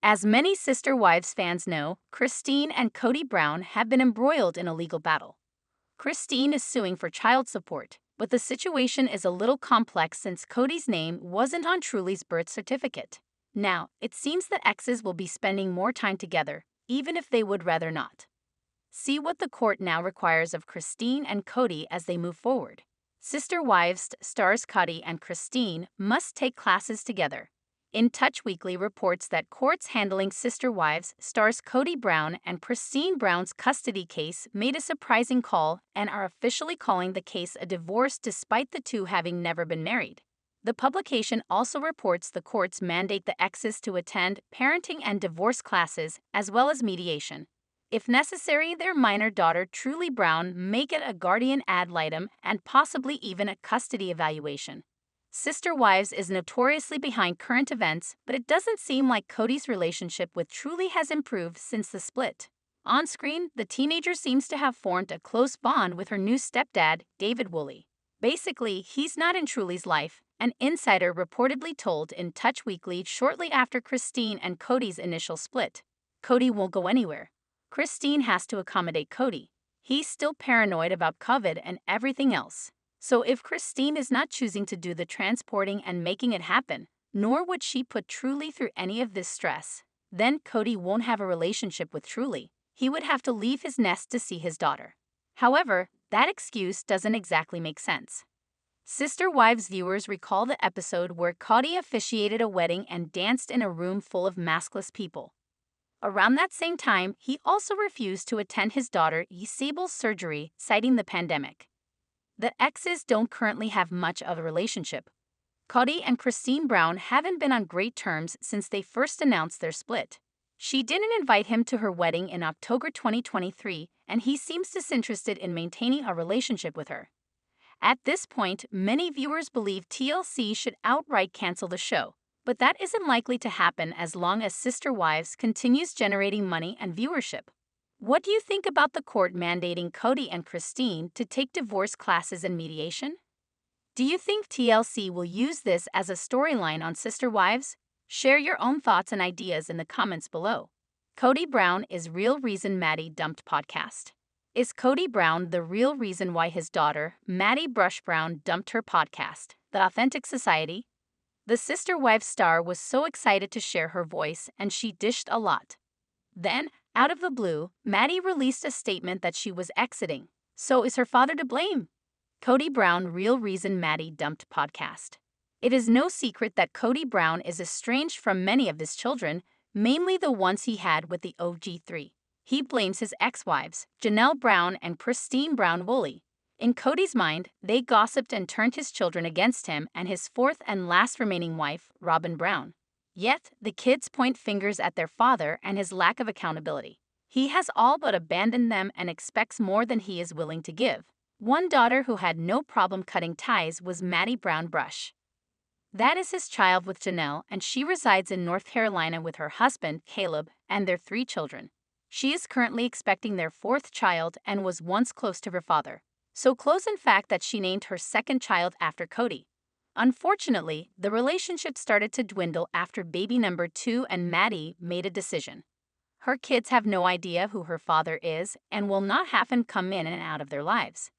As many Sister Wives fans know, Christine and Kody Brown have been embroiled in a legal battle. Christine is suing for child support, but the situation is a little complex since Kody's name wasn't on Truly's birth certificate. Now, it seems that exes will be spending more time together, even if they would rather not. See what the court now requires of Christine and Kody as they move forward. Sister Wives stars Kody and Christine must take classes together. In Touch Weekly reports that courts handling Sister Wives stars Kody Brown and Christine Brown's custody case made a surprising call and are officially calling the case a divorce despite the two having never been married. The publication also reports the courts mandate the exes to attend parenting and divorce classes as well as mediation. If necessary, their minor daughter Truly Brown may get a guardian ad litem and possibly even a custody evaluation. Sister Wives is notoriously behind current events, but it doesn't seem like Kody's relationship with Truly has improved since the split. On screen, the teenager seems to have formed a close bond with her new stepdad, David Woolley. Basically, he's not in Truly's life, an insider reportedly told in Touch Weekly shortly after Christine and Kody's initial split. Kody won't go anywhere. Christine has to accommodate Kody. He's still paranoid about COVID and everything else. So if Christine is not choosing to do the transporting and making it happen, nor would she put Truly through any of this stress, then Kody won't have a relationship with Truly. He would have to leave his nest to see his daughter. However, that excuse doesn't exactly make sense. Sister Wives viewers recall the episode where Kody officiated a wedding and danced in a room full of maskless people. Around that same time, he also refused to attend his daughter Isabel's surgery, citing the pandemic. The exes don't currently have much of a relationship. Kody and Christine Brown haven't been on great terms since they first announced their split. She didn't invite him to her wedding in October 2023, and he seems disinterested in maintaining a relationship with her. At this point, many viewers believe TLC should outright cancel the show. But that isn't likely to happen as long as Sister Wives continues generating money and viewership. What do you think about the court mandating Kody and Christine to take divorce classes and mediation? Do you think TLC will use this as a storyline on Sister Wives? Share your own thoughts and ideas in the comments below. Kody Brown is real reason Maddie dumped podcast. Is Kody Brown the real reason why his daughter, Maddie Brush Brown, dumped her podcast, The Authentic Society? The Sister Wives star was so excited to share her voice, and she dished a lot. Then, out of the blue, Maddie released a statement that she was exiting. So is her father to blame? Kody Brown, real reason Maddie dumped podcast. It is no secret that Kody Brown is estranged from many of his children, mainly the ones he had with the OG3. He blames his ex-wives, Janelle Brown and Christine Brown Woolley. In Kody's mind, they gossiped and turned his children against him and his fourth and last remaining wife, Robyn Brown. Yet, the kids point fingers at their father and his lack of accountability. He has all but abandoned them and expects more than he is willing to give. One daughter who had no problem cutting ties was Maddie Brown Brush. That is his child with Janelle, and she resides in North Carolina with her husband, Caleb, and their 3 children. She is currently expecting their 4th child and was once close to her father. So close in fact that she named her 2nd child after Kody. Unfortunately, the relationship started to dwindle after baby number 2 and Maddie made a decision. Her kids have no idea who her father is and will not have him come in and out of their lives.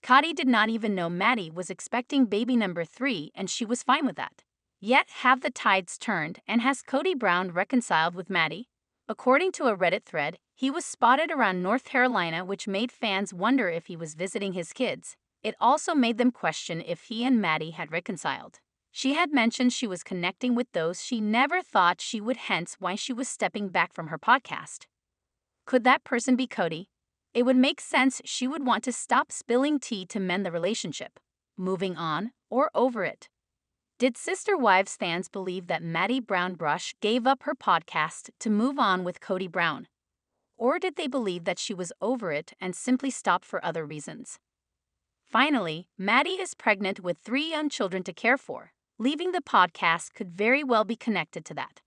Kody did not even know Maddie was expecting baby number 3 and she was fine with that. Yet have the tides turned and has Kody Brown reconciled with Maddie? According to a Reddit thread, he was spotted around North Carolina, which made fans wonder if he was visiting his kids. It also made them question if he and Maddie had reconciled. She had mentioned she was connecting with those she never thought she would, hence why she was stepping back from her podcast. Could that person be Kody? It would make sense she would want to stop spilling tea to mend the relationship. Moving on, or over it? Did Sister Wives fans believe that Maddie Brown Brush gave up her podcast to move on with Kody Brown? Or did they believe that she was over it and simply stopped for other reasons? Finally, Maddie is pregnant with 3 young children to care for. Leaving the podcast could very well be connected to that.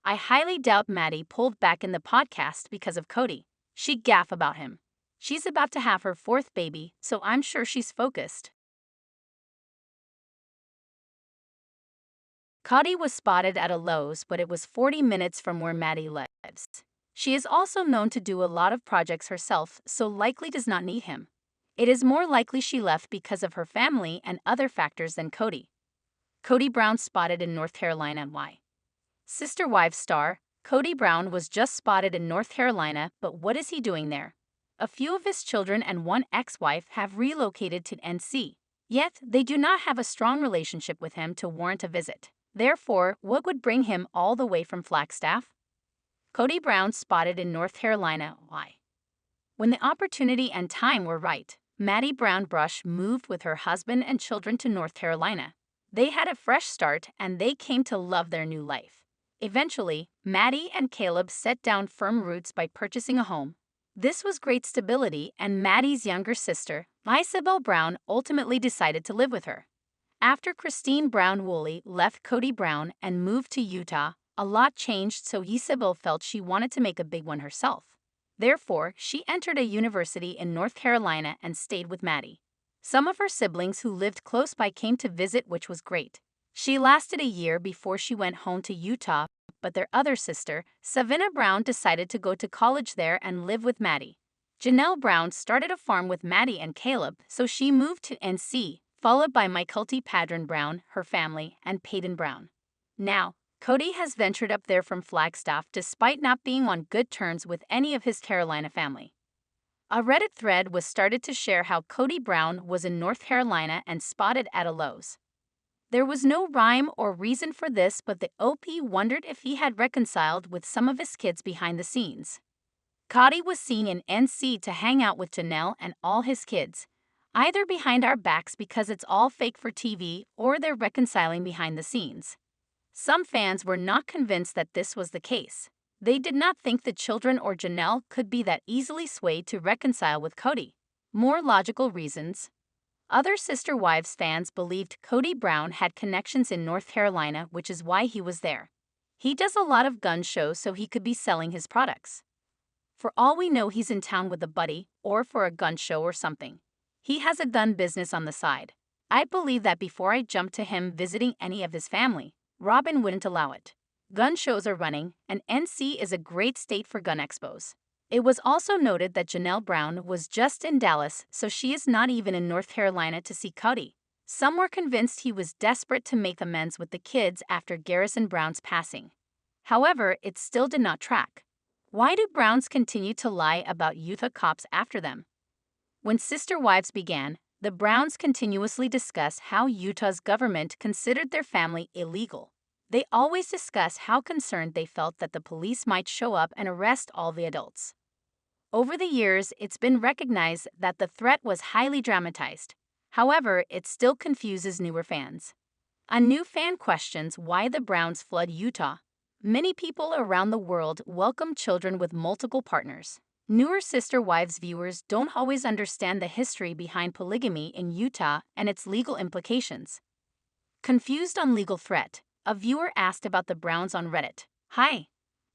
I highly doubt Maddie pulled back in the podcast because of Kody. She'd gaffe about him. She's about to have her 4th baby, so I'm sure she's focused. Kody was spotted at a Lowe's, but it was 40 minutes from where Maddie lives. She is also known to do a lot of projects herself, so likely does not need him. It is more likely she left because of her family and other factors than Kody. Kody Brown spotted in North Carolina. Why? Sister Wives star Kody Brown was just spotted in North Carolina, but what is he doing there? A few of his children and one ex-wife have relocated to NC. Yet, they do not have a strong relationship with him to warrant a visit. Therefore, what would bring him all the way from Flagstaff? Kody Brown spotted in North Carolina. Why? When the opportunity and time were right, Maddie Brown Brush moved with her husband and children to North Carolina. They had a fresh start and they came to love their new life. Eventually, Maddie and Caleb set down firm roots by purchasing a home. This was great stability, and Maddie's younger sister, Isabel Brown, ultimately decided to live with her. After Christine Brown Woolley left Kody Brown and moved to Utah, a lot changed, so Isabel felt she wanted to make a big one herself. Therefore, she entered a university in North Carolina and stayed with Maddie. Some of her siblings who lived close by came to visit, which was great. She lasted a year before she went home to Utah, but their other sister, Savannah Brown, decided to go to college there and live with Maddie. Janelle Brown started a farm with Maddie and Caleb, so she moved to NC, followed by Mykelti Padron Brown, her family, and Peyton Brown. Now, Kody has ventured up there from Flagstaff despite not being on good terms with any of his Carolina family. A Reddit thread was started to share how Kody Brown was in North Carolina and spotted at a Lowe's. There was no rhyme or reason for this, but the OP wondered if he had reconciled with some of his kids behind the scenes. Kody was seen in NC to hang out with Janelle and all his kids, either behind our backs because it's all fake for TV or they're reconciling behind the scenes. Some fans were not convinced that this was the case. They did not think the children or Janelle could be that easily swayed to reconcile with Kody. More logical reasons. Other Sister Wives fans believed Kody Brown had connections in North Carolina, which is why he was there. He does a lot of gun shows, so he could be selling his products. For all we know, he's in town with a buddy, or for a gun show or something. He has a gun business on the side. I believe that before I jumped to him visiting any of his family, Robyn wouldn't allow it. Gun shows are running, and NC is a great state for gun expos. It was also noted that Janelle Brown was just in Dallas, so she is not even in North Carolina to see Kody. Some were convinced he was desperate to make amends with the kids after Garrison Brown's passing. However, it still did not track. Why do Browns continue to lie about Utah cops after them? When Sister Wives began, the Browns continuously discuss how Utah's government considered their family illegal. They always discuss how concerned they felt that the police might show up and arrest all the adults. Over the years, it's been recognized that the threat was highly dramatized. However, it still confuses newer fans. A new fan questions why the Browns flood Utah. Many people around the world welcome children with multiple partners. Newer Sister Wives viewers don't always understand the history behind polygamy in Utah and its legal implications. Confused on legal threat, a viewer asked about the Browns on Reddit. Hi,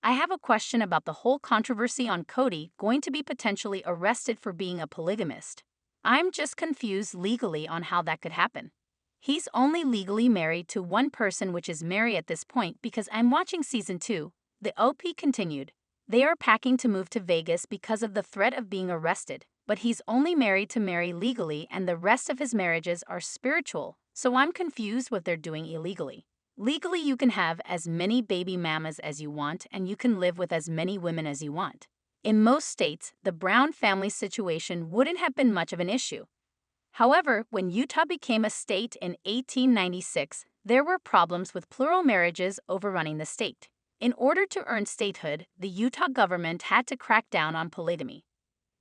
I have a question about the whole controversy on Kody going to be potentially arrested for being a polygamist. I'm just confused legally on how that could happen. He's only legally married to one person, which is Mary at this point, because I'm watching season 2. The OP continued. They are packing to move to Vegas because of the threat of being arrested, but he's only married to Mary legally and the rest of his marriages are spiritual, so I'm confused what they're doing illegally. Legally, you can have as many baby mamas as you want and you can live with as many women as you want. In most states, the Brown family situation wouldn't have been much of an issue. However, when Utah became a state in 1896, there were problems with plural marriages overrunning the state. In order to earn statehood, the Utah government had to crack down on polygamy.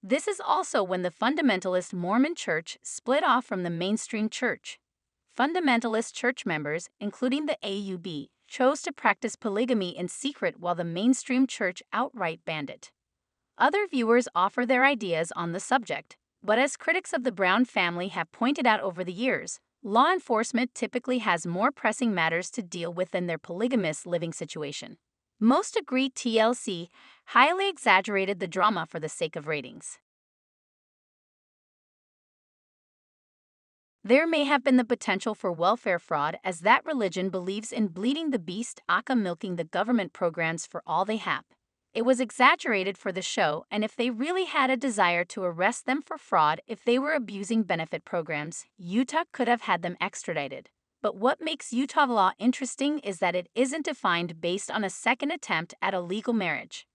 This is also when the fundamentalist Mormon church split off from the mainstream church. Fundamentalist church members, including the AUB, chose to practice polygamy in secret while the mainstream church outright banned it. Other viewers offer their ideas on the subject, but as critics of the Brown family have pointed out over the years, law enforcement typically has more pressing matters to deal with than their polygamous living situation. Most agree TLC highly exaggerated the drama for the sake of ratings. There may have been the potential for welfare fraud, as that religion believes in bleeding the beast, aka milking the government programs for all they have. It was exaggerated for the show, and if they really had a desire to arrest them for fraud if they were abusing benefit programs, Utah could have had them extradited. But what makes Utah law interesting is that it isn't defined based on a second attempt at a legal marriage.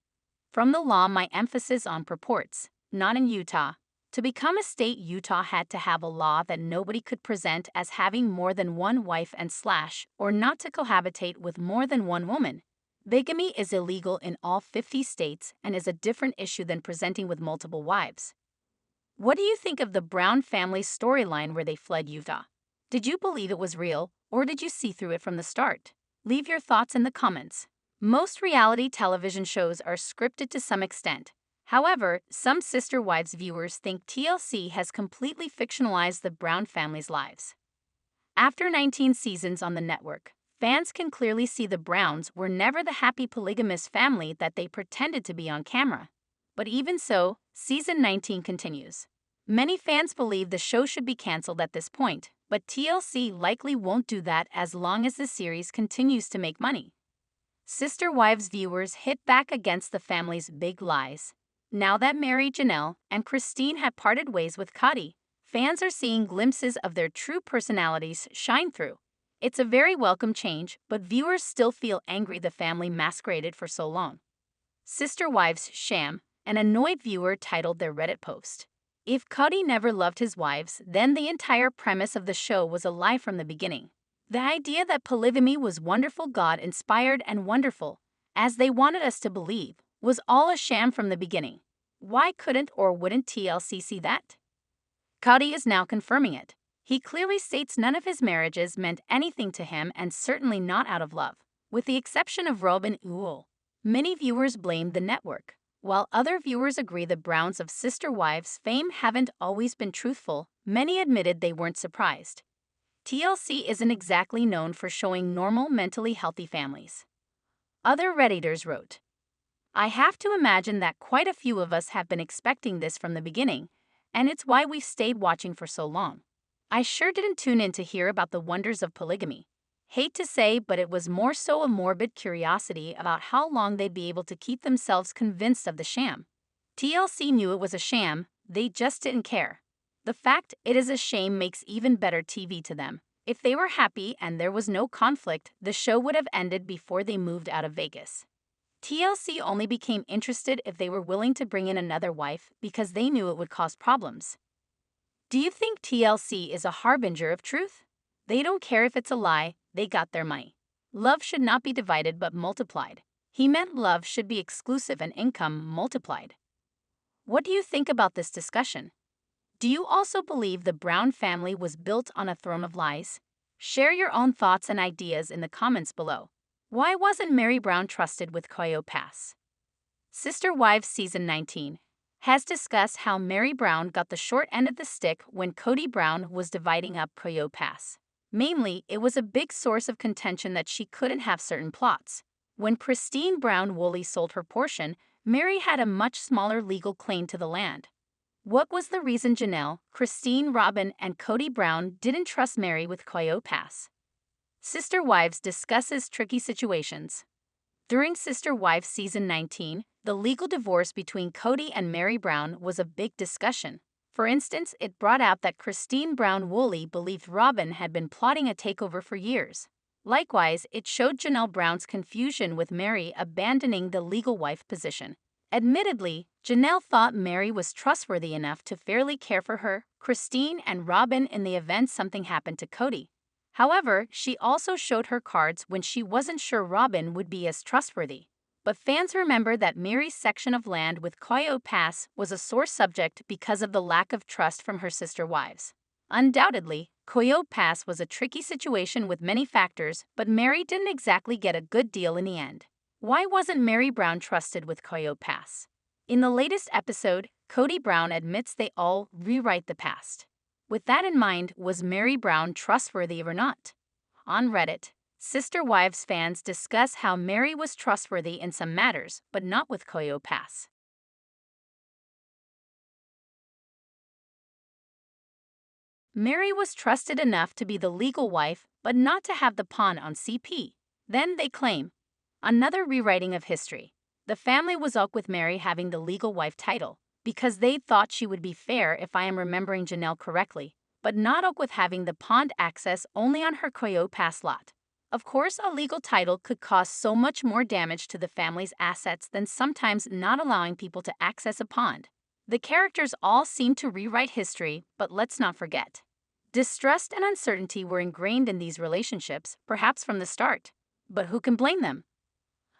From the law, my emphasis on purports, not in Utah. To become a state, Utah had to have a law that nobody could present as having more than one wife and or not to cohabitate with more than one woman. Bigamy is illegal in all 50 states and is a different issue than presenting with multiple wives. What do you think of the Brown family's storyline where they fled Utah? Did you believe it was real, or did you see through it from the start? Leave your thoughts in the comments. Most reality television shows are scripted to some extent. However, some Sister Wives viewers think TLC has completely fictionalized the Brown family's lives. After 19 seasons on the network, fans can clearly see the Browns were never the happy polygamous family that they pretended to be on camera. But even so, season 19 continues. Many fans believe the show should be canceled at this point, but TLC likely won't do that as long as the series continues to make money. Sister Wives viewers hit back against the family's big lies. Now that Mary, Janelle, and Christine have parted ways with Kody, fans are seeing glimpses of their true personalities shine through. It's a very welcome change, but viewers still feel angry the family masqueraded for so long. Sister Wives sham, an annoyed viewer titled their Reddit post. If Kody never loved his wives, then the entire premise of the show was a lie from the beginning. The idea that polygamy was wonderful, God-inspired and wonderful, as they wanted us to believe, was all a sham from the beginning. Why couldn't or wouldn't TLC see that? Kody is now confirming it. He clearly states none of his marriages meant anything to him and certainly not out of love, with the exception of Robyn. Many viewers blamed the network, while other viewers agree the Browns of Sister Wives fame haven't always been truthful. Many admitted they weren't surprised. TLC isn't exactly known for showing normal, mentally healthy families. Other Redditors wrote, I have to imagine that quite a few of us have been expecting this from the beginning, and it's why we've stayed watching for so long. I sure didn't tune in to hear about the wonders of polygamy. Hate to say, but it was more so a morbid curiosity about how long they'd be able to keep themselves convinced of the sham. TLC knew it was a sham, they just didn't care. The fact it is a shame makes even better TV to them. If they were happy and there was no conflict, the show would have ended before they moved out of Vegas. TLC only became interested if they were willing to bring in another wife because they knew it would cause problems. Do you think TLC is a harbinger of truth? They don't care if it's a lie, they got their money. Love should not be divided but multiplied. He meant love should be exclusive and income multiplied. What do you think about this discussion? Do you also believe the Brown family was built on a throne of lies? Share your own thoughts and ideas in the comments below. Why wasn't Mary Brown trusted with Kody Pass? Sister Wives Season 19 has discussed how Mary Brown got the short end of the stick when Kody Brown was dividing up Kody Pass. Mainly, it was a big source of contention that she couldn't have certain plots. When Christine Brown Woolley sold her portion, Mary had a much smaller legal claim to the land. What was the reason Janelle, Christine, Robyn, and Kody Brown didn't trust Mary with Kody Pass? Sister Wives discusses tricky situations. During Sister Wives Season 19, the legal divorce between Kody and Mary Brown was a big discussion. For instance, it brought out that Christine Brown Woolley believed Robyn had been plotting a takeover for years. Likewise, it showed Janelle Brown's confusion with Mary abandoning the legal wife position. Admittedly, Janelle thought Mary was trustworthy enough to fairly care for her, Christine, and Robyn in the event something happened to Kody. However, she also showed her cards when she wasn't sure Robyn would be as trustworthy. But fans remember that Mary's section of land with Kody Pass was a sore subject because of the lack of trust from her sister wives. Undoubtedly, Kody Pass was a tricky situation with many factors, but Mary didn't exactly get a good deal in the end. Why wasn't Mary Brown trusted with Kody Pass? In the latest episode, Kody Brown admits they all rewrite the past. With that in mind, was Mary Brown trustworthy or not? On Reddit, Sister Wives fans discuss how Mary was trustworthy in some matters, but not with Kody Pass. Mary was trusted enough to be the legal wife, but not to have the pawn on CP. Then they claim another rewriting of history. The family was ok with Mary having the legal wife title, because they thought she would be fair if I am remembering Janelle correctly, but not ok with having the pawned access only on her Koyo Pass lot. Of course, a legal title could cause so much more damage to the family's assets than sometimes not allowing people to access a pond. The characters all seem to rewrite history, but let's not forget. Distrust and uncertainty were ingrained in these relationships, perhaps from the start. But who can blame them?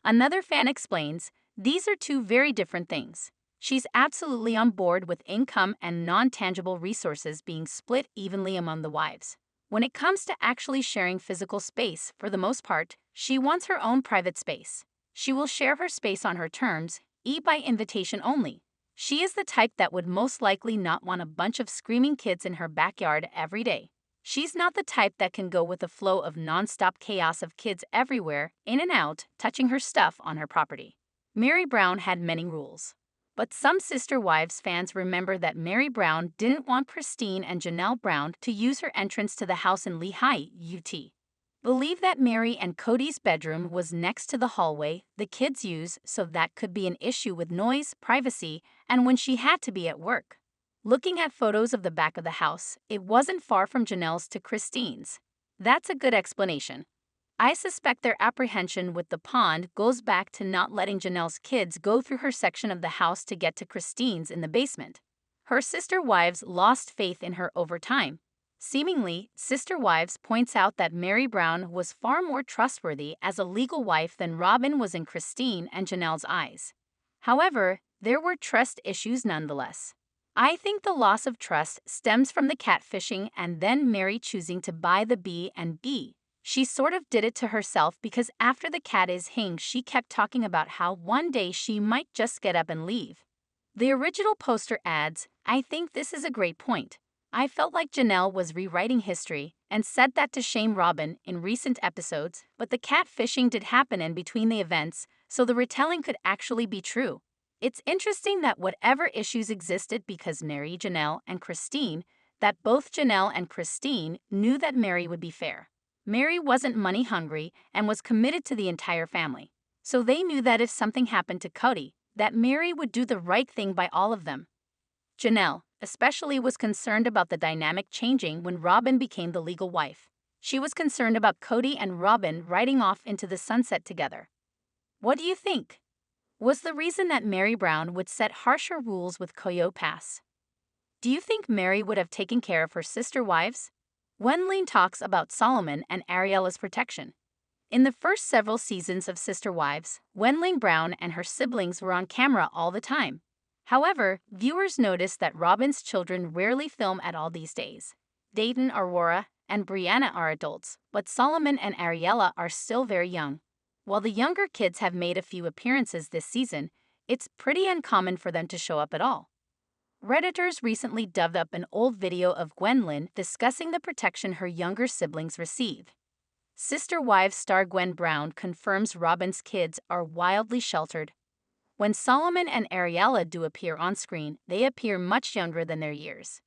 Another fan explains, these are two very different things. She's absolutely on board with income and non-tangible resources being split evenly among the wives. When it comes to actually sharing physical space, for the most part, she wants her own private space. She will share her space on her terms, by invitation only. She is the type that would most likely not want a bunch of screaming kids in her backyard every day. She's not the type that can go with the flow of non-stop chaos of kids everywhere, in and out, touching her stuff on her property. Mary Brown had many rules. But some Sister Wives fans remember that Mary Brown didn't want Christine and Janelle Brown to use her entrance to the house in Lehigh, UT. Believe that Mary and Kody's bedroom was next to the hallway the kids use, so that could be an issue with noise, privacy, and when she had to be at work. Looking at photos of the back of the house, it wasn't far from Janelle's to Christine's. That's a good explanation. I suspect their apprehension with the pond goes back to not letting Janelle's kids go through her section of the house to get to Christine's in the basement. Her Sister Wives lost faith in her over time. Seemingly, Sister Wives points out that Mary Brown was far more trustworthy as a legal wife than Robyn was in Christine and Janelle's eyes. However, there were trust issues nonetheless. I think the loss of trust stems from the catfishing and then Mary choosing to buy the B&B. She sort of did it to herself because after the cat is hanged, she kept talking about how one day she might just get up and leave. The original poster adds, I think this is a great point. I felt like Janelle was rewriting history and said that to shame Robyn in recent episodes, but the catfishing did happen in between the events, so the retelling could actually be true. It's interesting that whatever issues existed because Mary, Janelle, and Christine, that both Janelle and Christine knew that Mary would be fair. Mary wasn't money hungry and was committed to the entire family. So they knew that if something happened to Kody, that Mary would do the right thing by all of them. Janelle, especially, was concerned about the dynamic changing when Robyn became the legal wife. She was concerned about Kody and Robyn riding off into the sunset together. What do you think? Was the reason that Mary Brown would set harsher rules with Koyo Pass? Do you think Mary would have taken care of her sister wives? Wenling talks about Solomon and Ariella's protection. In the first several seasons of Sister Wives, Wenling Brown and her siblings were on camera all the time. However, viewers noticed that Robyn's children rarely film at all these days. Dayton, Aurora, and Brianna are adults, but Solomon and Ariella are still very young. While the younger kids have made a few appearances this season, it's pretty uncommon for them to show up at all. Redditors recently dug up an old video of Gwendolyn discussing the protection her younger siblings receive. Sister Wives star Gwen Brown confirms Robyn's kids are wildly sheltered. When Solomon and Ariella do appear on screen, they appear much younger than their years.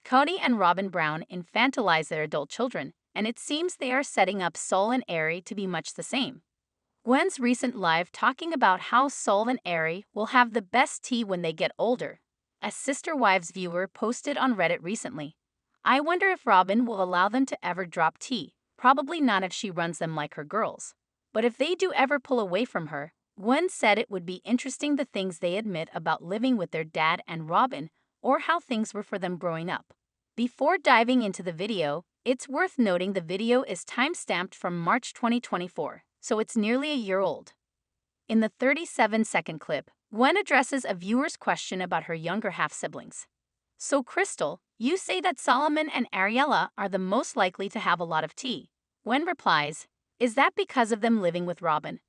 Kody and Robyn Brown infantilize their adult children, and it seems they are setting up Sol and Ari to be much the same. Gwen's recent live talking about how Sol and Ari will have the best tea when they get older. A Sister Wives viewer posted on Reddit recently. I wonder if Robyn will allow them to ever drop tea. Probably not if she runs them like her girls. But if they do ever pull away from her, Gwen said it would be interesting the things they admit about living with their dad and Robyn, or how things were for them growing up. Before diving into the video, it's worth noting the video is time-stamped from March 2024, so it's nearly a year old. In the 37-second clip, Gwen addresses a viewer's question about her younger half-siblings. So Crystal, you say that Solomon and Ariella are the most likely to have a lot of tea. Gwen replies, is that because of them living with Robyn?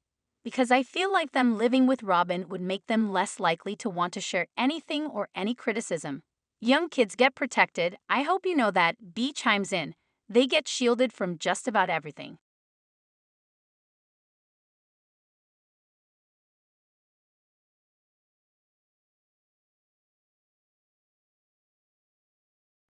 Because I feel like them living with Robyn would make them less likely to want to share anything or any criticism. Young kids get protected. I hope you know that. B chimes in. They get shielded from just about everything.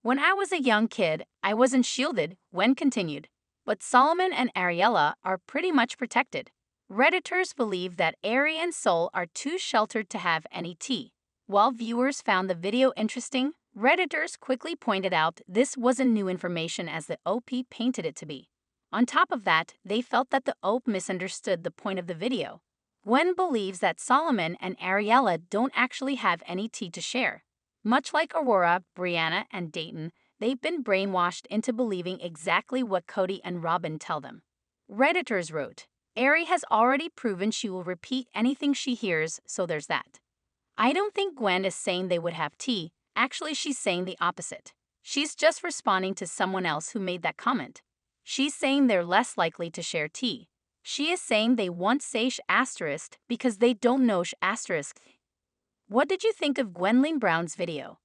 When I was a young kid, I wasn't shielded, Gwen continued. But Solomon and Ariella are pretty much protected. Redditors believe that Ari and Sol are too sheltered to have any tea. While viewers found the video interesting, Redditors quickly pointed out this wasn't new information as the OP painted it to be. On top of that, they felt that the OP misunderstood the point of the video. Gwen believes that Solomon and Ariella don't actually have any tea to share. Much like Aurora, Brianna, and Dayton, they've been brainwashed into believing exactly what Kody and Robyn tell them. Redditors wrote, Ari has already proven she will repeat anything she hears, so there's that. I don't think Gwen is saying they would have tea. Actually, she's saying the opposite. She's just responding to someone else who made that comment. She's saying they're less likely to share tea. She is saying they won't say ** because they don't know **. What did you think of Gwendolyn Brown's video?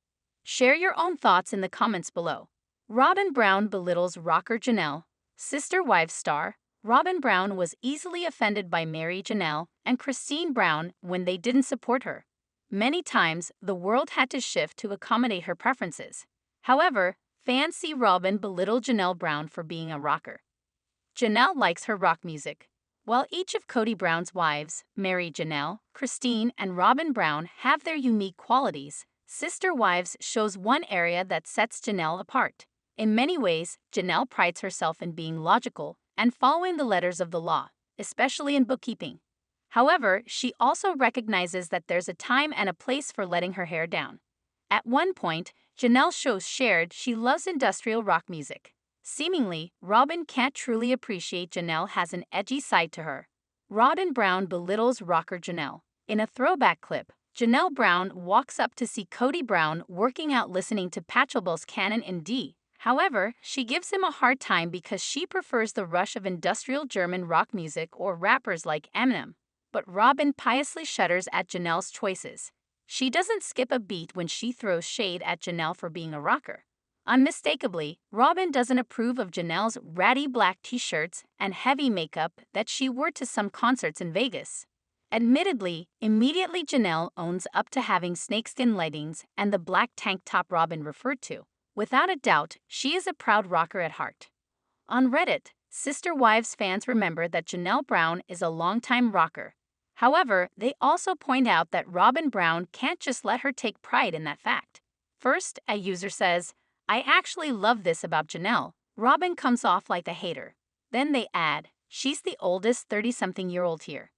Share your own thoughts in the comments below. Robyn Brown belittles rocker Janelle. Sister Wives star Robyn Brown was easily offended by Mary Janelle and Christine Brown when they didn't support her. Many times, the world had to shift to accommodate her preferences. However, fans see Robyn belittle Janelle Brown for being a rocker. Janelle likes her rock music. While each of Kody Brown's wives, Mary Janelle, Christine, and Robyn Brown, have their unique qualities, Sister Wives shows one area that sets Janelle apart. In many ways, Janelle prides herself in being logical and following the letters of the law, especially in bookkeeping. However, she also recognizes that there's a time and a place for letting her hair down. At one point, Janelle shows shared she loves industrial rock music. Seemingly, Robyn can't truly appreciate Janelle has an edgy side to her. Robyn Brown belittles rocker Janelle. In a throwback clip, Janelle Brown walks up to see Kody Brown working out listening to Pachelbel's Canon in D. However, she gives him a hard time because she prefers the rush of industrial German rock music or rappers like Eminem. But Robyn piously shudders at Janelle's choices. She doesn't skip a beat when she throws shade at Janelle for being a rocker. Unmistakably, Robyn doesn't approve of Janelle's ratty black t-shirts and heavy makeup that she wore to some concerts in Vegas. Admittedly, immediately Janelle owns up to having snakeskin leggings and the black tank top Robyn referred to. Without a doubt, she is a proud rocker at heart. On Reddit, Sister Wives fans remember that Janelle Brown is a longtime rocker. However, they also point out that Robyn Brown can't just let her take pride in that fact. First, a user says, I actually love this about Janelle. Robyn comes off like a hater. Then they add, she's the oldest 30-something-year-old here.